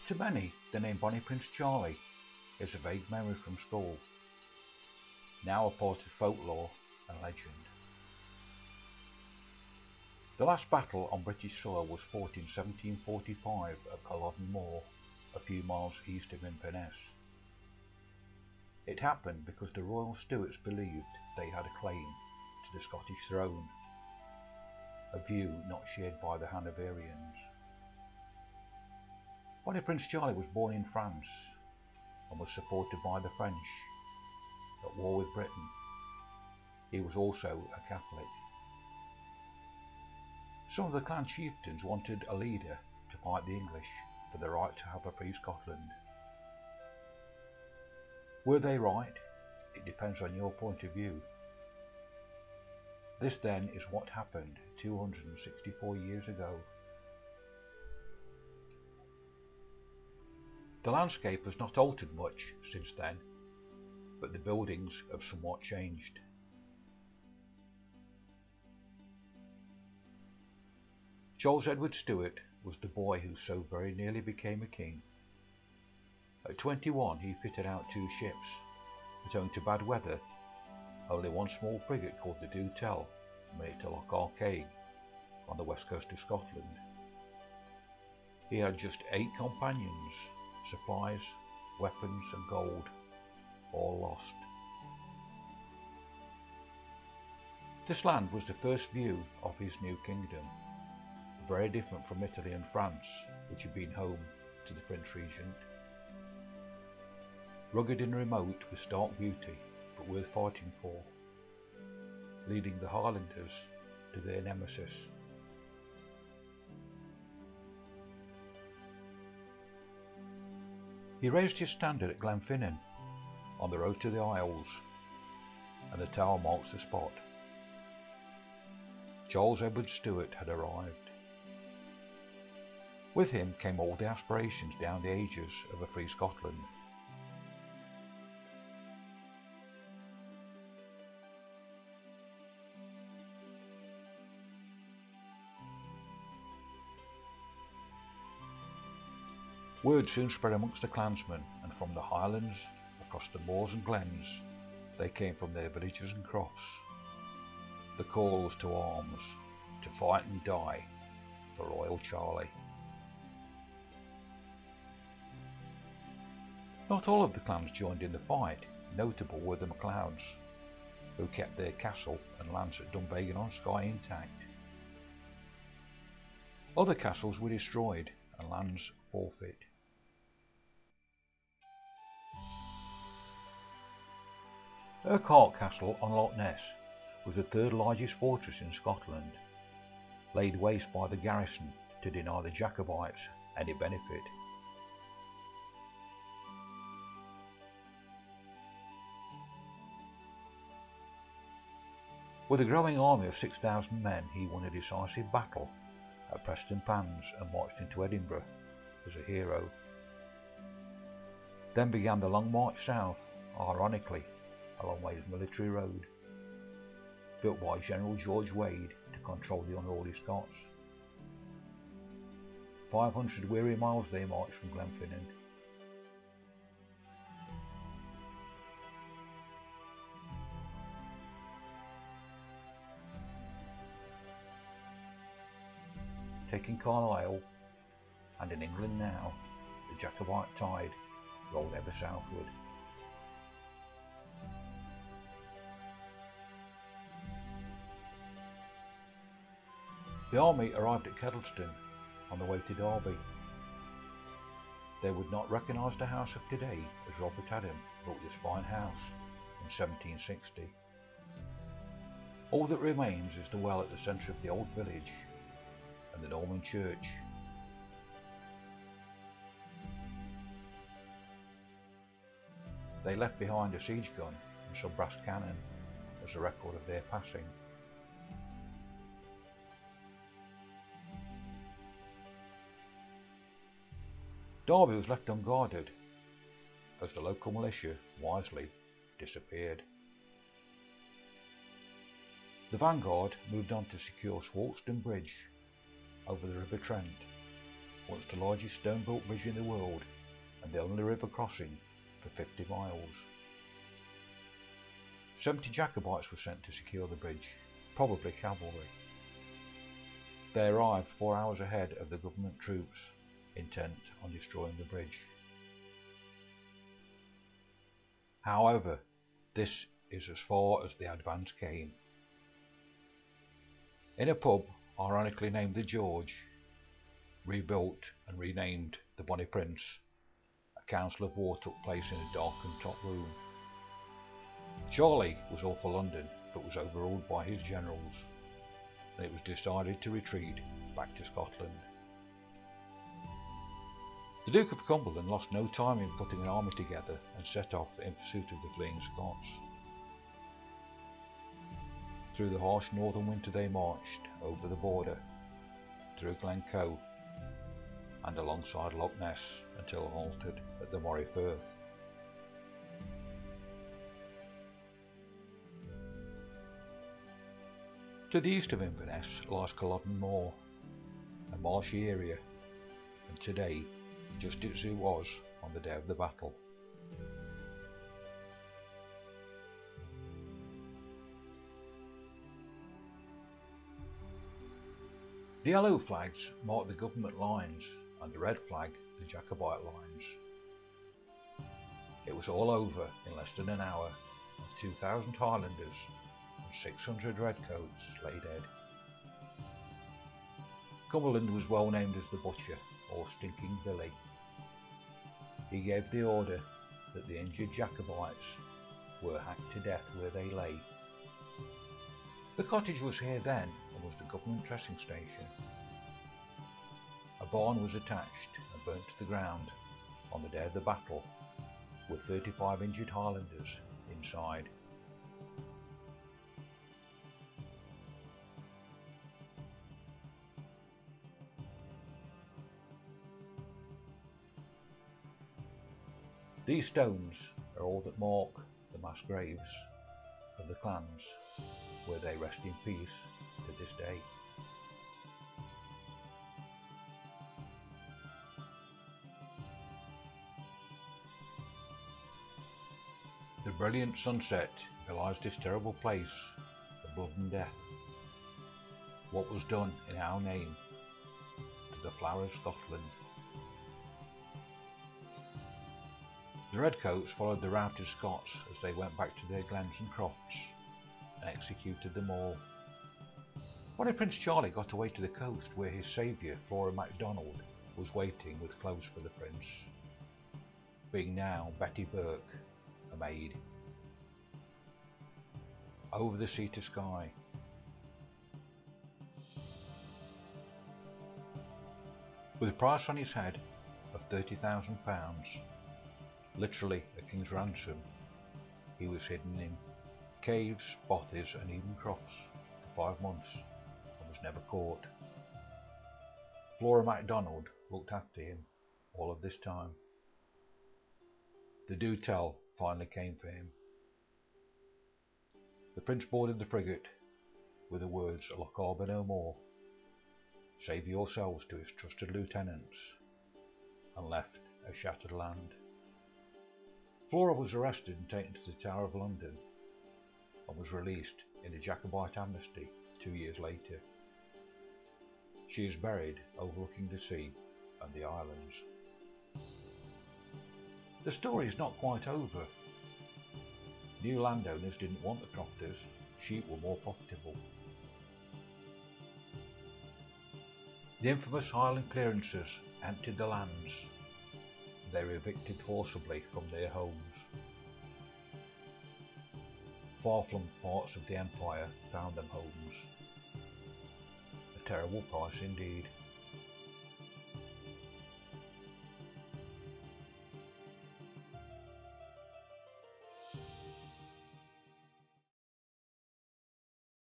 To many, the name Bonnie Prince Charlie is a vague memory from school, now a part of folklore and legend. The last battle on British soil was fought in 1745 at Culloden Moor, a few miles east of Inverness. It happened because the Royal Stuarts believed they had a claim to the Scottish throne, a view not shared by the Hanoverians. Bonnie Prince Charlie was born in France and was supported by the French at war with Britain. He was also a Catholic. Some of the clan chieftains wanted a leader to fight the English for the right to have a free Scotland. Were they right? It depends on your point of view. This then is what happened 264 years ago. The landscape has not altered much since then, but the buildings have somewhat changed. Charles Edward Stuart was the boy who so very nearly became a king. At 21 he fitted out 2 ships, but owing to bad weather, only one small frigate called the Doutel made it to Loch Arkaig on the west coast of Scotland. He had just 8 companions, supplies, weapons and gold, all lost. This land was the first view of his new kingdom, very different from Italy and France, which had been home to the Prince Regent. Rugged and remote with stark beauty, but worth fighting for, leading the Highlanders to their nemesis. He raised his standard at Glenfinnan, on the road to the Isles, and the tower marks the spot. Charles Edward Stuart had arrived. With him came all the aspirations down the ages of a free Scotland. Word soon spread amongst the clansmen, and from the highlands, across the moors and glens, they came from their villages and crofts. The call was to arms, to fight and die for Royal Charlie. Not all of the clans joined in the fight. Notable were the MacLeods, who kept their castle and lands at Dunvegan-on-Skye intact. Other castles were destroyed and lands forfeit. Urquhart Castle on Loch Ness was the 3rd largest fortress in Scotland, laid waste by the garrison to deny the Jacobites any benefit. With a growing army of 6,000 men, he won a decisive battle at Prestonpans and marched into Edinburgh as a hero. Then began the long march south, ironically, along Wade's military road, built by General George Wade to control the unruly Scots. 500 weary miles they marched from Glenfinnan. Taking Carlisle, and in England now, the Jacobite tide rolled ever southward. The army arrived at Kettleston on the way to Derby. They would not recognise the house of today as Robert Adam built this fine house in 1760. All that remains is the well at the centre of the old village and the Norman church. They left behind a siege gun and some brass cannon as a record of their passing. Derby was left unguarded, as the local militia, wisely, disappeared. The vanguard moved on to secure Swartston Bridge over the River Trent, once the largest stone-built bridge in the world and the only river crossing for 50 miles. 70 Jacobites were sent to secure the bridge, probably cavalry. They arrived 4 hours ahead of the government troops, intent on destroying the bridge. However, this is as far as the advance came. In a pub, ironically named the George, rebuilt and renamed the Bonnie Prince, a council of war took place in a darkened top room. Charlie was all for London, but was overruled by his generals, and it was decided to retreat back to Scotland. The Duke of Cumberland lost no time in putting an army together and set off in pursuit of the fleeing Scots. Through the harsh northern winter they marched, over the border, through Glencoe, and alongside Loch Ness until halted at the Moray Firth. To the east of Inverness lies Culloden Moor, a marshy area, and today just as it was on the day of the battle. The yellow flags mark the government lines and the red flag the Jacobite lines. It was all over in less than an hour, and 2,000 Highlanders and 600 redcoats lay dead. Cumberland was well named as the Butcher, or Stinking Billy. He gave the order that the injured Jacobites were hacked to death where they lay. The cottage was here then and was the government dressing station. A barn was attached and burnt to the ground on the day of the battle, with 35 injured Highlanders inside. These stones are all that mark the mass graves of the clans, where they rest in peace to this day. The brilliant sunset belies this terrible place of blood and death. What was done in our name to the flower of Scotland. The redcoats followed the routed Scots as they went back to their glens and crofts and executed them all. When Prince Charlie got away to the coast where his saviour, Flora MacDonald, was waiting with clothes for the prince, being now Betty Burke, a maid. Over the sea to sky. With a price on his head of £30,000, literally a king's ransom, he was hidden in caves, bothies and even crofts for 5 months and was never caught. Flora MacDonald looked after him all of this time. The do-tell finally came for him. The prince boarded the frigate with the words "Loch Harbour no more, save yourselves" to his trusted lieutenants, and left a shattered land. Flora was arrested and taken to the Tower of London and was released in a Jacobite amnesty 2 years later. She is buried overlooking the sea and the islands. The story is not quite over. New landowners didn't want the crofters, sheep were more profitable. The infamous Highland clearances emptied the lands. They were evicted forcibly from their homes. Far-flung parts of the empire found them homes. A terrible price indeed.